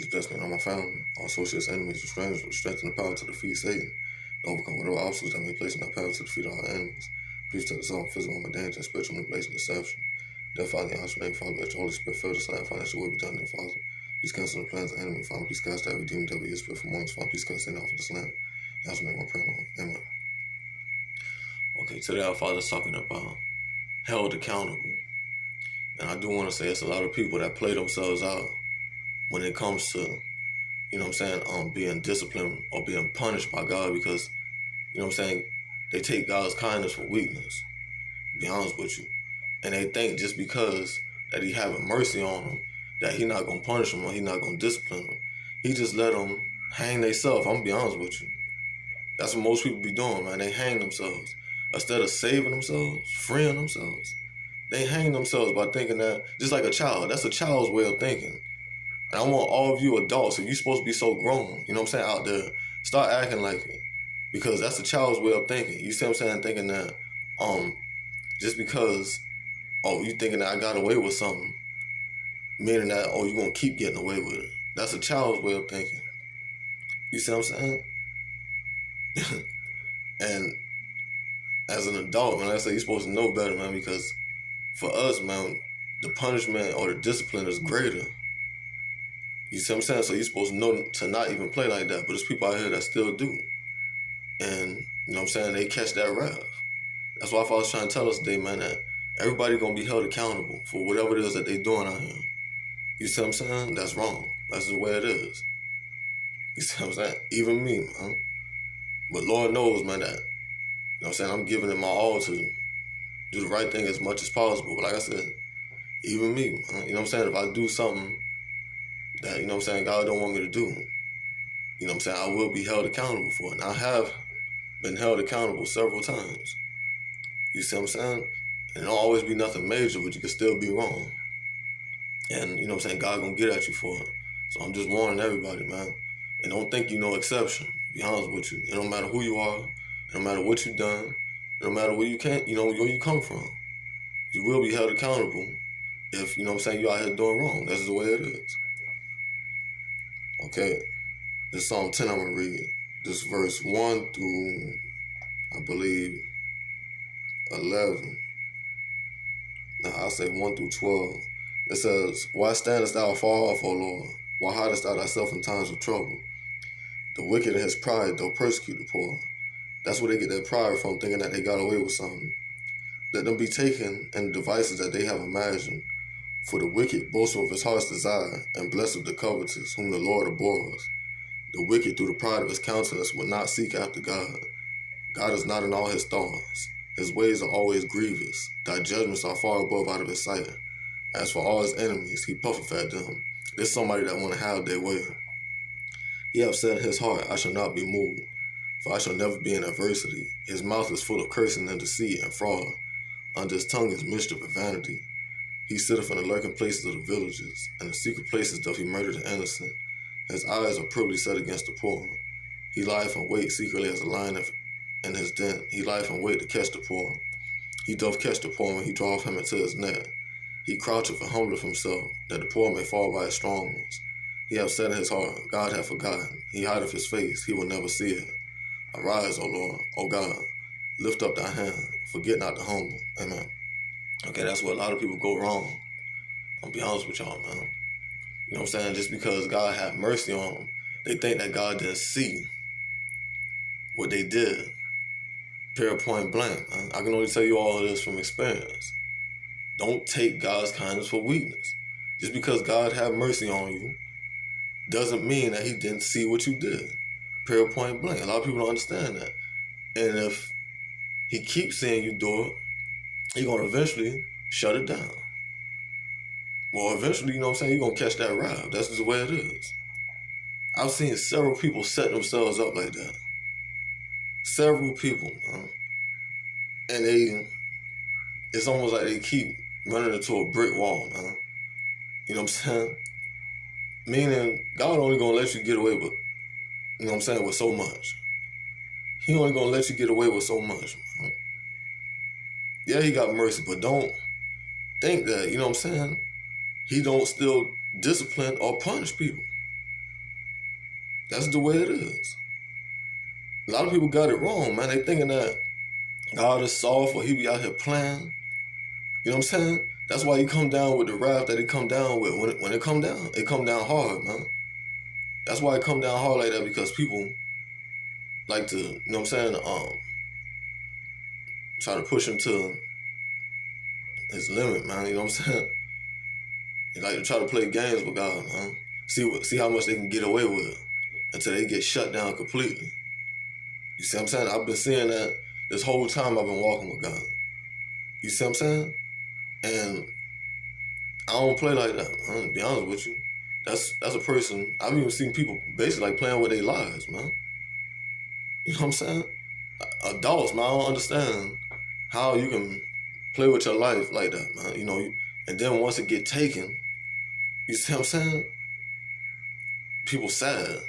He's blessed me and all my family, all associates, enemies, and strangers with strength and the power to defeat Satan, to overcome whatever obstacles that may place in our path to defeat our enemies. Please take us all physical and danger and spiritual manipulation and deception. Dear Father, in your name, Father, let your Holy Spirit fill this land, Father, that your will be done, dear Father. Please cancel the plans of the enemy, Father. Please cast every demon, devil, your spirit from among us, Father. Please cast it off of this land. In your name, I pray, Lord. Amen. Okay, today our Father's talking about held accountable. And I do want to say it's a lot of people that play themselves out when it comes to, you know what I'm saying, being disciplined or being punished by God, because, you know what I'm saying, they take God's kindness for weakness, to be honest with you. And they think just because that he having mercy on them, that he not going to punish them or he not going to discipline them. He just let them hang themselves. I'm going to be honest with you. That's what most people be doing, man. They hang themselves. Instead of saving themselves, freeing themselves, they hang themselves by thinking that, just like a child, that's a child's way of thinking. And I want all of you adults, if you're supposed to be so grown, you know what I'm saying, out there, start acting like it. Because that's a child's way of thinking. You see what I'm saying? Thinking that just because, you thinking that I got away with something, meaning that, you're going to keep getting away with it. That's a child's way of thinking. You see what I'm saying? And as an adult, man, like I say, you're supposed to know better, man, because for us, man, the punishment or the discipline is greater. You see what I'm saying? So you're supposed to know to not even play like that. But there's people out here that still do. And, you know what I'm saying, they catch that wrath. That's why I was trying to tell us today, man, that everybody going to be held accountable for whatever it is that they doing out here. You see what I'm saying? That's wrong. That's the way it is. You see what I'm saying? Even me, man. But Lord knows, man, that, you know what I'm saying, I'm giving it my all to do the right thing as much as possible. But like I said, even me, man, you know what I'm saying, if I do something that, you know what I'm saying, God don't want me to do, you know what I'm saying, I will be held accountable for it. And I have been held accountable several times. You see what I'm saying? And it'll always be nothing major, but you can still be wrong. And, you know what I'm saying, God gonna get at you for it. So I'm just warning everybody, man. And don't think you no exception, to be honest with you. It don't matter who you are, it don't matter what you done, it don't matter where you where you come from. You will be held accountable if, you know what I'm saying, you out here doing wrong. That's the way it is. Okay, this Psalm 10 I'm going to read. This verse 1 through, I believe, 11. Now, I'll say 1 through 12. It says, "Why standest thou afar off, O Lord? Why hidest thou thyself in times of trouble? The wicked in his pride, they'll persecute the poor." That's where they get their pride from, thinking that they got away with something. "Let them be taken in the devices that they have imagined. For the wicked boasts of his heart's desire, and blessed of the covetous, whom the Lord abhors. The wicked, through the pride of his countenance, will not seek after God. God is not in all his thoughts. His ways are always grievous. Thy judgments are far above out of his sight. As for all his enemies, he puffeth at them." There's somebody that want to have their way. "He hath said in his heart, I shall not be moved, for I shall never be in adversity. His mouth is full of cursing and deceit and fraud. Under his tongue is mischief and vanity. He sitteth in the lurking places of the villages, and in secret places doth he murder the innocent. His eyes are privily set against the poor. He lieth in wait secretly as a lion in his den. He lieth in wait to catch the poor. He doth catch the poor when he draweth him into his net. He croucheth and humbleth himself, that the poor may fall by his strong ones. He hath said in his heart, God hath forgotten. He hideth his face, he will never see it. Arise, O Lord, O God, lift up thy hand, forget not the humble." Amen. Okay, that's where a lot of people go wrong. I'll be honest with y'all, man. You know what I'm saying? Just because God had mercy on them, they think that God didn't see what they did. Period, point blank, man. I can only tell you all of this from experience. Don't take God's kindness for weakness. Just because God had mercy on you doesn't mean that he didn't see what you did. Period, point blank. A lot of people don't understand that. And if he keeps seeing you do it, he's going to eventually shut it down. Well, eventually, you know what I'm saying, you're going to catch that wrath. That's just the way it is. I've seen several people set themselves up like that. Several people, man. And it's almost like they keep running into a brick wall, man. You know what I'm saying? Meaning, God only going to let you get away with, you know what I'm saying, with so much. He only going to let you get away with so much, man. Yeah, he got mercy, but don't think that, you know what I'm saying, he don't still discipline or punish people. That's the way it is. A lot of people got it wrong, man. They thinking that God is soft or he be out here playing. You know what I'm saying? That's why he come down with the wrath that he come down with. When it come down hard, man. That's why it come down hard like that, because people like to, you know what I'm saying, try to push him to his limit, man. You know what I'm saying? They like to try to play games with God, man. See how much they can get away with until they get shut down completely. You see what I'm saying? I've been seeing that this whole time I've been walking with God. You see what I'm saying? And I don't play like that, man, to be honest with you. That's a person, I've even seen people basically like playing with their lives, man. You know what I'm saying? Adults, man, I don't understand how you can play with your life like that, man. You know, and then once it get taken, you see what I'm saying? People sad.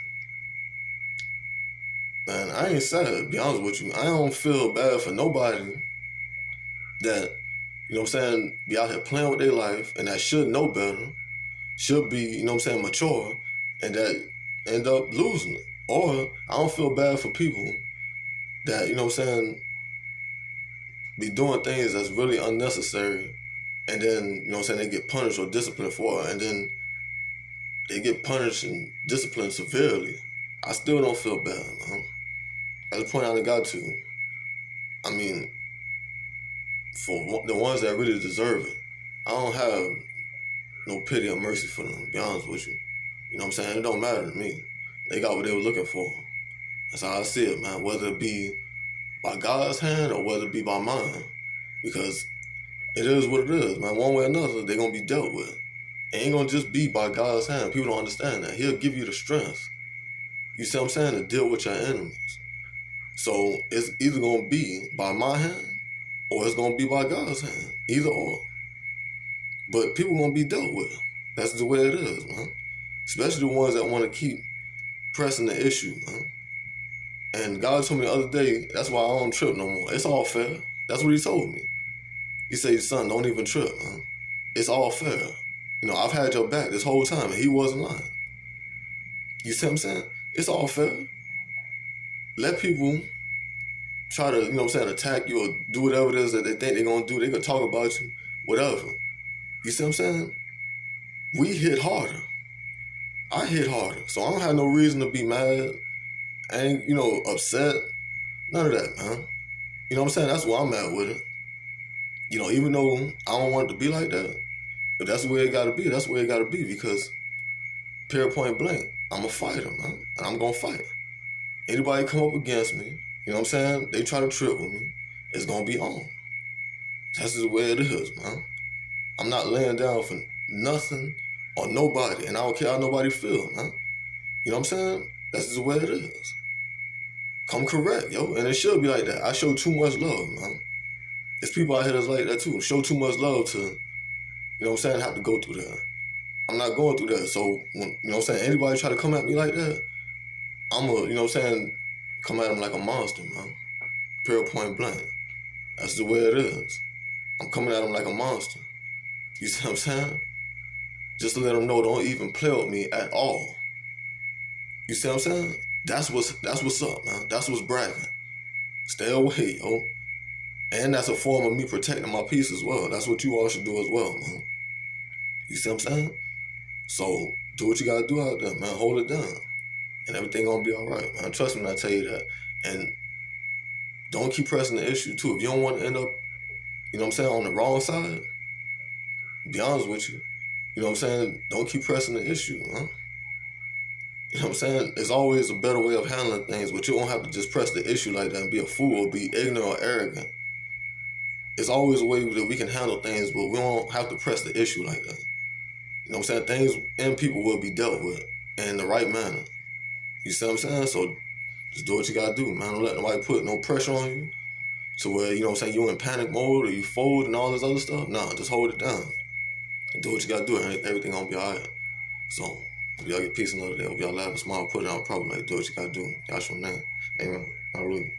Man, I ain't sad, to be honest with you. I don't feel bad for nobody that, you know what I'm saying, be out here playing with their life and that should know better, should be, you know what I'm saying, mature, and that end up losing it. Or I don't feel bad for people that, you know what I'm saying, be doing things that's really unnecessary, and then, you know what I'm saying, they get punished or disciplined for it, and then they get punished and disciplined severely. I still don't feel bad, man. At the point I got to, I mean, for the ones that really deserve it, I don't have no pity or mercy for them, to be honest with you. You know what I'm saying? It don't matter to me. They got what they were looking for. That's how I see it, man. Whether it be by God's hand or whether it be by mine. Because it is what it is, man. One way or another, they're going to be dealt with. It ain't going to just be by God's hand. People don't understand that. He'll give you the strength, you see what I'm saying, to deal with your enemies. So it's either going to be by my hand or it's going to be by God's hand. Either or. But people going to be dealt with. That's the way it is, man. Especially the ones that want to keep pressing the issue, man. And God told me the other day, that's why I don't trip no more. It's all fair. That's what he told me. He said, son, don't even trip, man. It's all fair. You know, I've had your back this whole time, and he wasn't lying. You see what I'm saying? It's all fair. Let people try to, you know what I'm saying, attack you or do whatever it is that they think they're going to do. They can talk about you, whatever. You see what I'm saying? We hit harder. I hit harder. So I don't have no reason to be mad. I ain't, you know, upset. None of that, man. You know what I'm saying? That's where I'm at with it. You know, even though I don't want it to be like that, but that's the way it got to be. That's the way it got to be, because period, point blank, I'm a fighter, man. And I'm going to fight. Anybody come up against me, you know what I'm saying? They try to trip with me, it's going to be on. That's the way it is, man. I'm not laying down for nothing or nobody, and I don't care how nobody feel, man. You know what I'm saying? That's just the way it is. Come correct, yo. And it should be like that. I show too much love, man. There's people out here that's like that too. Show too much love to, you know what I'm saying, have to go through that. I'm not going through that. So, when, you know what I'm saying, anybody try to come at me like that, I'm going to, you know what I'm saying, come at them like a monster, man. Period, point blank. That's the way it is. I'm coming at them like a monster. You see what I'm saying? Just to let them know, don't even play with me at all. You see what I'm saying? That's what's up, man. That's what's bragging. Stay away, yo. And that's a form of me protecting my peace as well. That's what you all should do as well, man. You see what I'm saying? So do what you gotta do out there, man. Hold it down. And everything gonna be all right, man. Trust me when I tell you that. And don't keep pressing the issue, too. If you don't want to end up, you know what I'm saying, on the wrong side, be honest with you. You know what I'm saying? Don't keep pressing the issue, man. You know what I'm saying? There's always a better way of handling things, but you don't have to just press the issue like that and be a fool or be ignorant or arrogant. It's always a way that we can handle things, but we don't have to press the issue like that. You know what I'm saying? Things and people will be dealt with in the right manner. You see what I'm saying? So just do what you gotta do, man. Don't let nobody put no pressure on you to where, you know what I'm saying, you in panic mode or you fold and all this other stuff. Nah, just hold it down. And do what you gotta do, and everything gonna be all right. So, if y'all get peace another day, hope y'all laugh and smile, put it on, probably like, do what you gotta do. Y'all show name. Amen. Hallelujah.